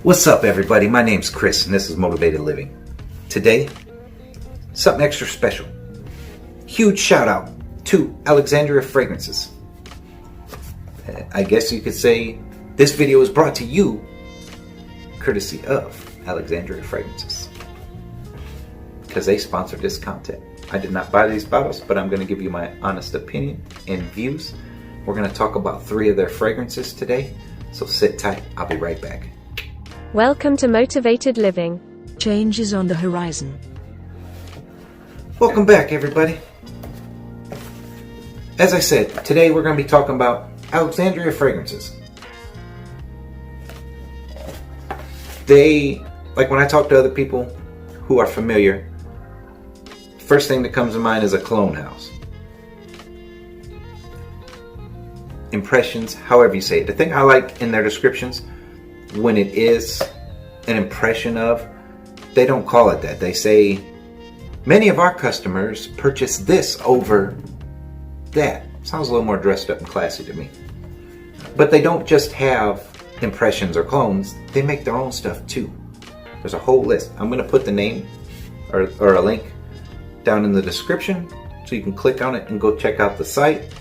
What's up, everybody? My name's Chris, and this is Motivated Living. Today, something extra special. Huge shout out to Alexandria Fragrances. I guess you could say this video is brought to you courtesy of Alexandria Fragrances, because they sponsored this content. I did not buy these bottles, but I'm going to give you my honest opinion and views. We're going to talk about 3 of their fragrances today, so sit tight. I'll be right back. Welcome to Motivated Living. Change is on the horizon. Welcome back, everybody. As I said, today we're going to be talking about Alexandria Fragrances. Like when I talk to other people who are familiar, first thing that comes to mind is a cologne house. Impressions, however you say it. The thing I like in their descriptions, when it is an impression of, they don't call it that. They say, many of our customers purchase this over that. Sounds a little more dressed up and classy to me. But they don't just have impressions or clones, they make their own stuff too. There's a whole list. I'm going to put the name or a link down in the description so you can click on it and go check out the site.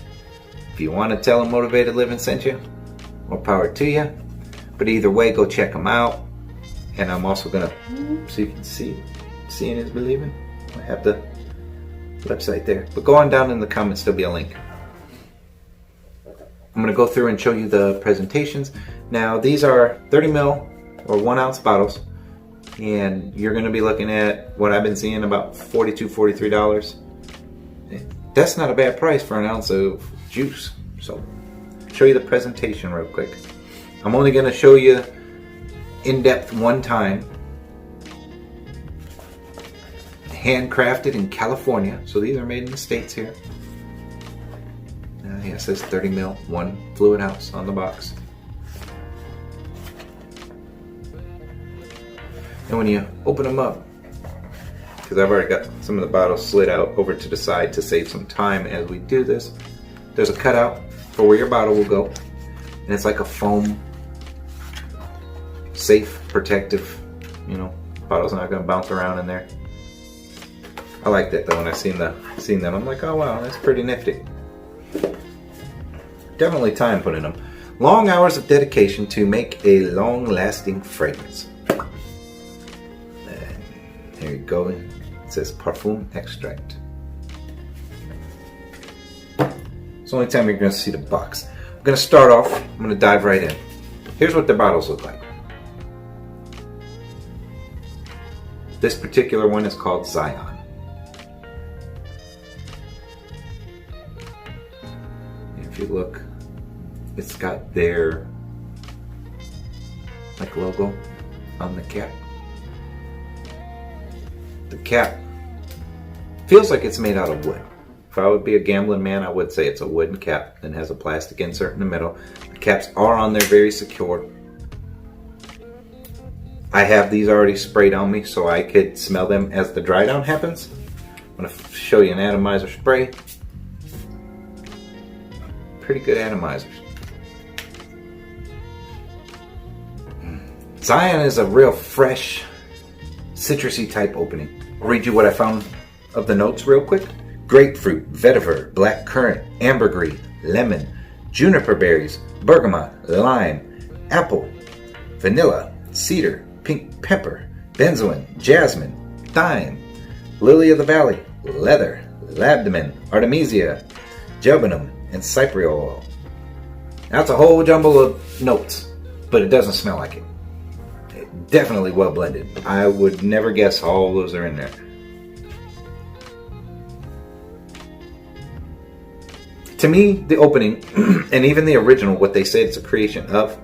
If you want to tell them Motivated Living sent you, more power to you. But either way, go check them out. And I'm also going to, so you can see, seeing is believing. I have the website there. But go on down in the comments, there'll be a link. I'm going to go through and show you the presentations. Now, these are 30 ml or 1 ounce bottles. And you're going to be looking at what I've been seeing, about $42, $43. That's not a bad price for an ounce of juice. So, show you the presentation real quick. I'm only going to show you in depth one time. Handcrafted in California. So these are made in the States here. Yeah, it says 30 ml, 1 fluid ounce on the box. And when you open them up, because I've already got some of the bottles slid out over to the side to save some time as we do this, there's a cutout for where your bottle will go. And it's like a foam, safe, protective, bottle's not going to bounce around in there. I like that though. When I seen them, I'm like, oh wow, that's pretty nifty. Definitely time put in them. Long hours of dedication to make a long-lasting fragrance. And there you go. It says Parfum Extract. It's the only time you're going to see the box. I'm going to start off. I'm going to dive right in. Here's what the bottles look like. This particular one is called Zion. If you look, it's got their logo on the cap. The cap feels like it's made out of wood. If I would be a gambling man, I would say it's a wooden cap and has a plastic insert in the middle. The caps are on there very secure. I have these already sprayed on me so I could smell them as the dry down happens. I'm going to show you an atomizer spray. Pretty good atomizers. Zion is a real fresh, citrusy type opening. I'll read you what I found of the notes real quick. Grapefruit, vetiver, black currant, ambergris, lemon, juniper berries, bergamot, lime, apple, vanilla, cedar, pink pepper, benzoin, jasmine, thyme, lily of the valley, leather, labdamen, artemisia, gelbanum, and cypriol oil. That's a whole jumble of notes, but it doesn't smell like it. Definitely well blended. I would never guess all those are in there. To me, the opening, and even the original, what they say it's a creation of,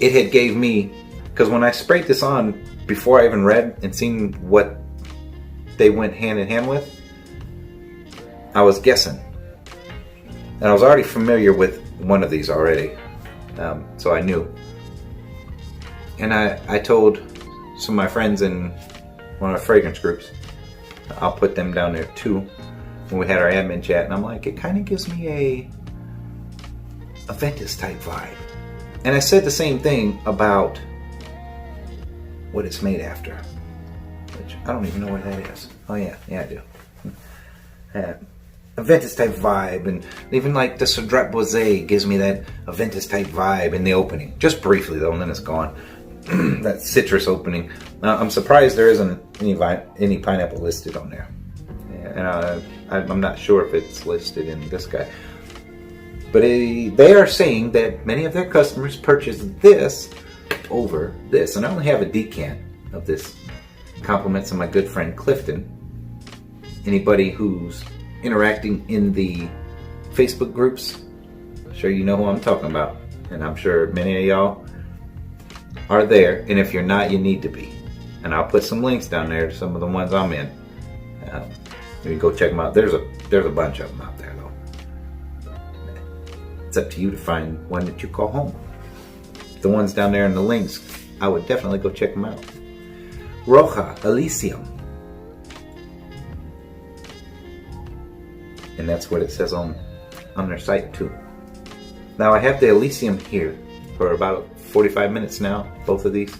it had gave me, because when I sprayed this on, before I even read and seen what they went hand in hand with, I was guessing. And I was already familiar with one of these already, so I knew. And I told some of my friends in one of our fragrance groups, I'll put them down there too, when we had our admin chat, and I'm like, it kind of gives me a Ventus type vibe. And I said the same thing about what it's made after. Which I don't even know where that is. Oh yeah, I do. Aventus type vibe, and even like the Cedrat Boisé gives me that Aventus type vibe in the opening. Just briefly though, and then it's gone. That citrus opening. I'm surprised there isn't any pineapple listed on there. And I'm not sure if it's listed in this guy. But they are saying that many of their customers purchase this over this. And I only have a decant of this. Compliments of my good friend Clifton. Anybody who's interacting in the Facebook groups, I'm sure you know who I'm talking about. And I'm sure many of y'all are there. And if you're not, you need to be. And I'll put some links down there to some of the ones I'm in. You can go check them out. There's a bunch of them out there though. It's up to you to find one that you call home. The ones down there in the links, I would definitely go check them out. Roja Elysium. And that's what it says on their site too. Now I have the Elysium here for about 45 minutes now, both of these.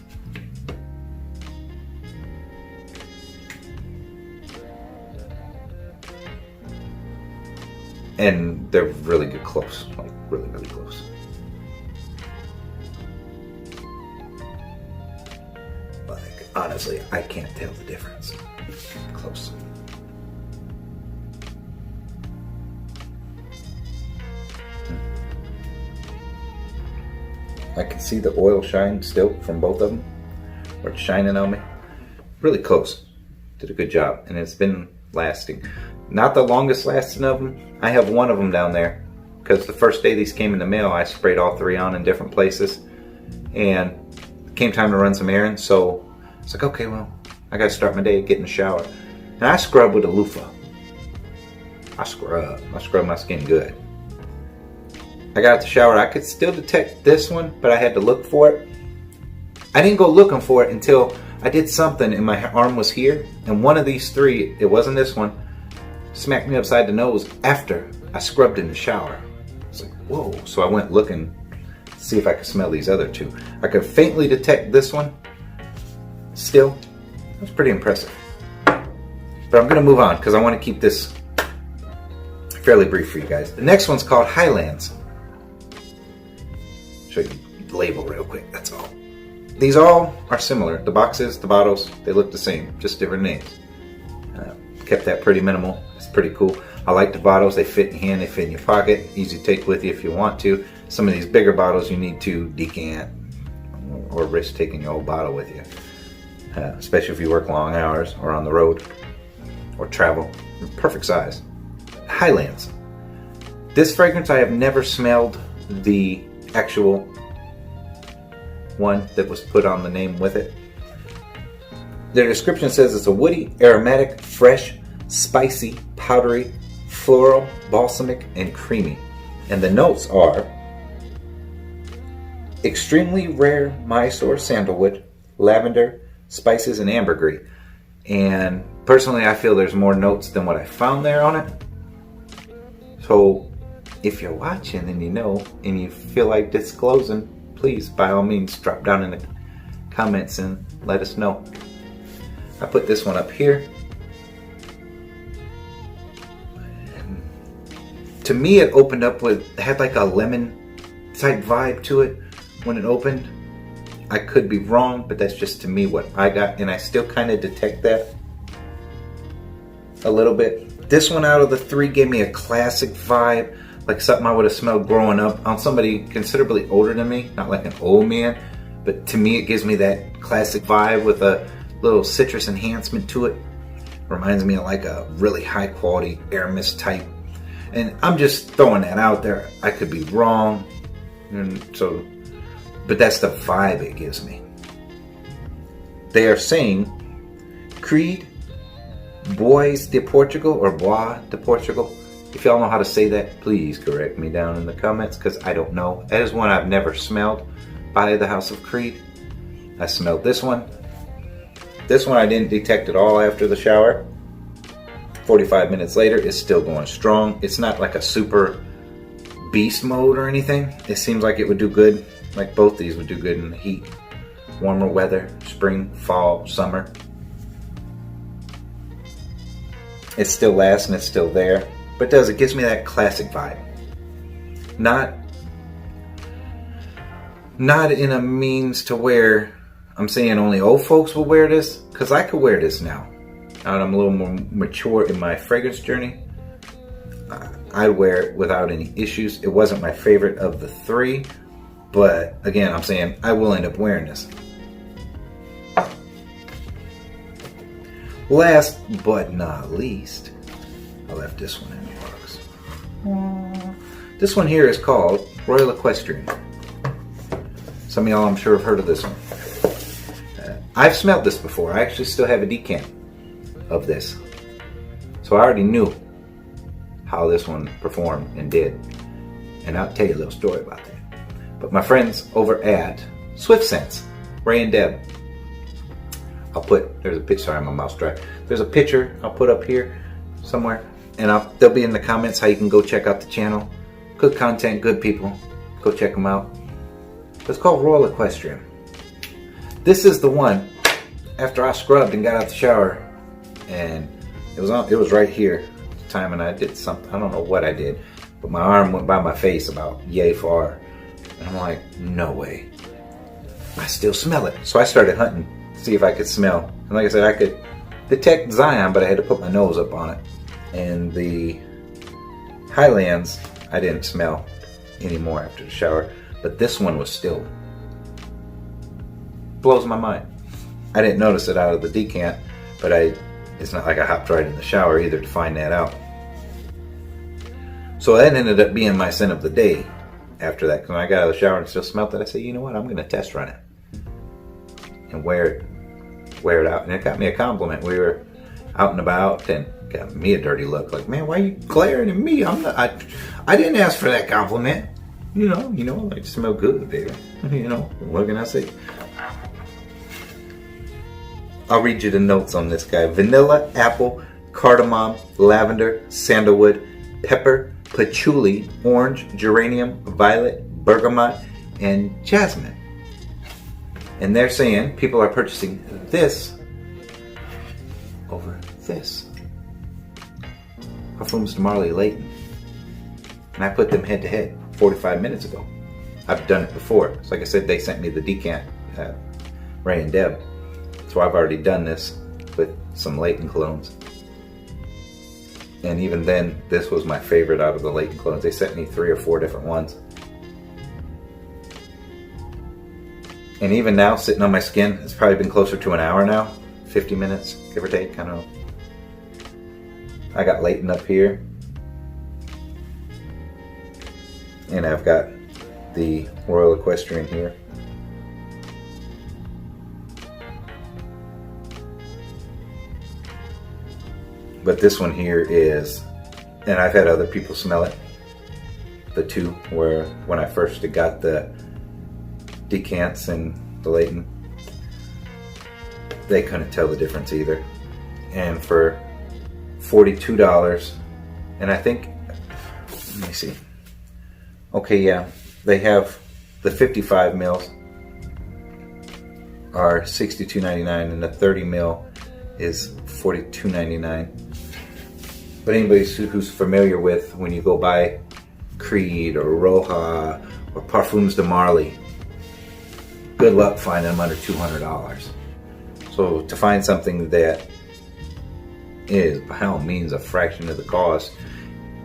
And they're really good close, like really, really close. Like, honestly, I can't tell the difference. Close. I can see the oil shine still from both of them, or it's shining on me. Really close. Did a good job, and it's been lasting. Not the longest lasting of them. I have one of them down there because the first day these came in the mail, I sprayed all three on in different places, and it came time to run some errands. So it's like, okay, well, I got to start my day, get in the shower, and I scrub with a loofah. I scrub my skin good. I got out the shower. I could still detect this one, but I had to look for it. I didn't go looking for it until I did something and my arm was here, and one of these three, it wasn't this one, smacked me upside the nose after I scrubbed in the shower. It's like, whoa. So I went looking to see if I could smell these other two. I could faintly detect this one. Still, it was pretty impressive. But I'm going to move on because I want to keep this fairly brief for you guys. The next one's called Highlands. Show you the label real quick, that's all. These all are similar. The boxes, the bottles, they look the same, just different names. Kept that pretty minimal. It's pretty cool. I like the bottles. They fit in your hand, they fit in your pocket. Easy to take with you if you want to. Some of these bigger bottles you need to decant or risk taking your whole bottle with you. Especially if you work long hours or on the road or travel. Perfect size. Highlands. This fragrance, I have never smelled the actual one that was put on the name with it. Their description says it's a woody, aromatic, fresh, spicy, powdery, floral, balsamic, and creamy. And the notes are extremely rare Mysore sandalwood, lavender, spices, and ambergris. And personally, I feel there's more notes than what I found there on it. So if you're watching and you know, and you feel like disclosing, please, by all means, drop down in the comments and let us know. I put this one up here. To me, it opened up with, had like a lemon type vibe to it when it opened. I could be wrong, but that's just to me what I got, and I still kind of detect that a little bit. This one out of the three gave me a classic vibe, like something I would have smelled growing up on somebody considerably older than me, not like an old man, but to me it gives me that classic vibe with a little citrus enhancement to it. Reminds me of like a really high quality air mist type. And I'm just throwing that out there. I could be wrong. And so, but that's the vibe it gives me. They are saying Creed Bois de Portugal or Bois de Portugal. If y'all know how to say that, please correct me down in the comments because I don't know. That is one I've never smelled by the House of Creed. I smelled this one. This one I didn't detect at all after the shower. 45 minutes later, it's still going strong. It's not like a super beast mode or anything. It seems like it would do good, like both these would do good in the heat warmer weather, spring, fall, summer. It still lasts and it's still there, but it gives me that classic vibe. Not in a means to where I'm saying only old folks will wear this, because I could wear this now. Now that I'm a little more mature in my fragrance journey, I wear it without any issues. It wasn't my favorite of the three, but again, I'm saying I will end up wearing this. Last but not least, I left this one in the box. This one here is called Royal Equestrian. Some of y'all, I'm sure, have heard of this one. I've smelled this before. I actually still have a decant of this. So I already knew how this one performed and did. And I'll tell you a little story about that. But my friends over at Swift Sense, Ray and Deb, there's a picture, sorry, my mouth's dry. There's a picture I'll put up here somewhere. And they'll be in the comments how you can go check out the channel. Good content, good people. Go check them out. It's called Royal Equestrian. This is the one after I scrubbed and got out the shower, and it was right here at the time, and I did something, I don't know what I did, but my arm went by my face about yay far, and I'm like, no way, I still smell it. So I started hunting to see if I could smell, and like I said, I could detect Zion, but I had to put my nose up on it, and the Highlands I didn't smell anymore after the shower, but this one was still, blows my mind. I didn't notice it out of the decant, but it's not like I hopped right in the shower either to find that out. So that ended up being my scent of the day after that. When I got out of the shower and still smelled it, I said, you know what, I'm going to test run it and wear it out. And it got me a compliment. We were out and about and got me a dirty look. Like, man, why are you glaring at me? I didn't ask for that compliment. You know, like, smell good, baby. You know, what can I say? I'll read you the notes on this guy. Vanilla, apple, cardamom, lavender, sandalwood, pepper, patchouli, orange, geranium, violet, bergamot, and jasmine. And they're saying people are purchasing this over this. Parfums de Marly Layton. And I put them head to head 45 minutes ago. I've done it before. So like I said, they sent me the decant, Ray and Deb. So I've already done this with some Layton colognes. And even then, this was my favorite out of the Layton colognes. They sent me 3 or 4 different ones. And even now, sitting on my skin, it's probably been closer to an hour now. 50 minutes, give or take, I don't know. I got Layton up here. And I've got the Royal Equestrian here. But this one here is, and I've had other people smell it, the two, where when I first got the decants and the Layton, they couldn't tell the difference either. And for $42, and I think, let me see. Okay, yeah, they have the 55 mils are $62.99 and the 30 mil is $42.99. But anybody who's familiar with when you go buy Creed or Roja or Parfums de Marly, good luck finding them under $200. So to find something that is by all means a fraction of the cost,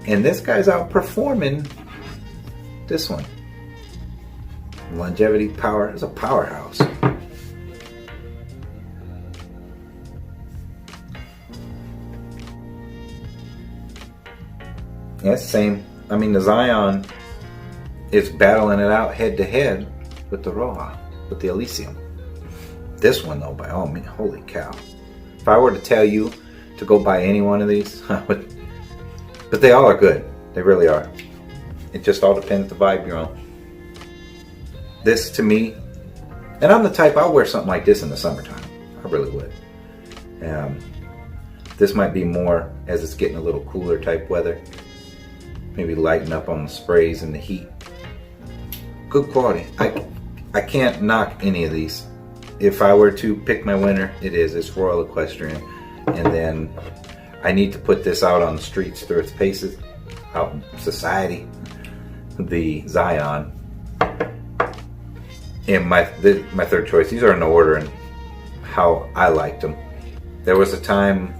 and this guy's outperforming this one. Longevity, power, is a powerhouse. Yeah, it's the same. I mean, the Zion is battling it out head to head with the Roja, with the Elysium. This one, though, by all means, holy cow. If I were to tell you to go buy any one of these, I would. But they all are good. They really are. It just all depends the vibe you're on. This, to me, and I'm the type, I'll wear something like this in the summertime. I really would. This might be more as it's getting a little cooler type weather. Maybe lighten up on the sprays and the heat. Good quality. I can't knock any of these. if I were to pick my winner, it's Royal Equestrian. And then I need to put this out on the streets through its paces, out in society, the Zion. And my third choice, these are in order and how I liked them. There was a time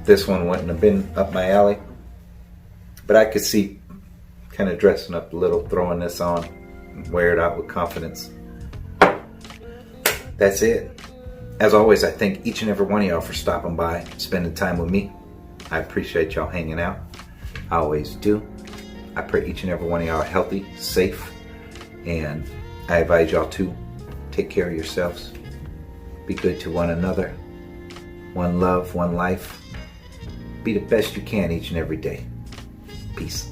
this one wouldn't have been up my alley, but I could see kind of dressing up a little, throwing this on, and wear it out with confidence. That's it. As always, I thank each and every one of y'all for stopping by, spending time with me. I appreciate y'all hanging out. I always do. I pray each and every one of y'all are healthy, safe, and I advise y'all to take care of yourselves. Be good to one another. One love, one life. Be the best you can each and every day. Peace.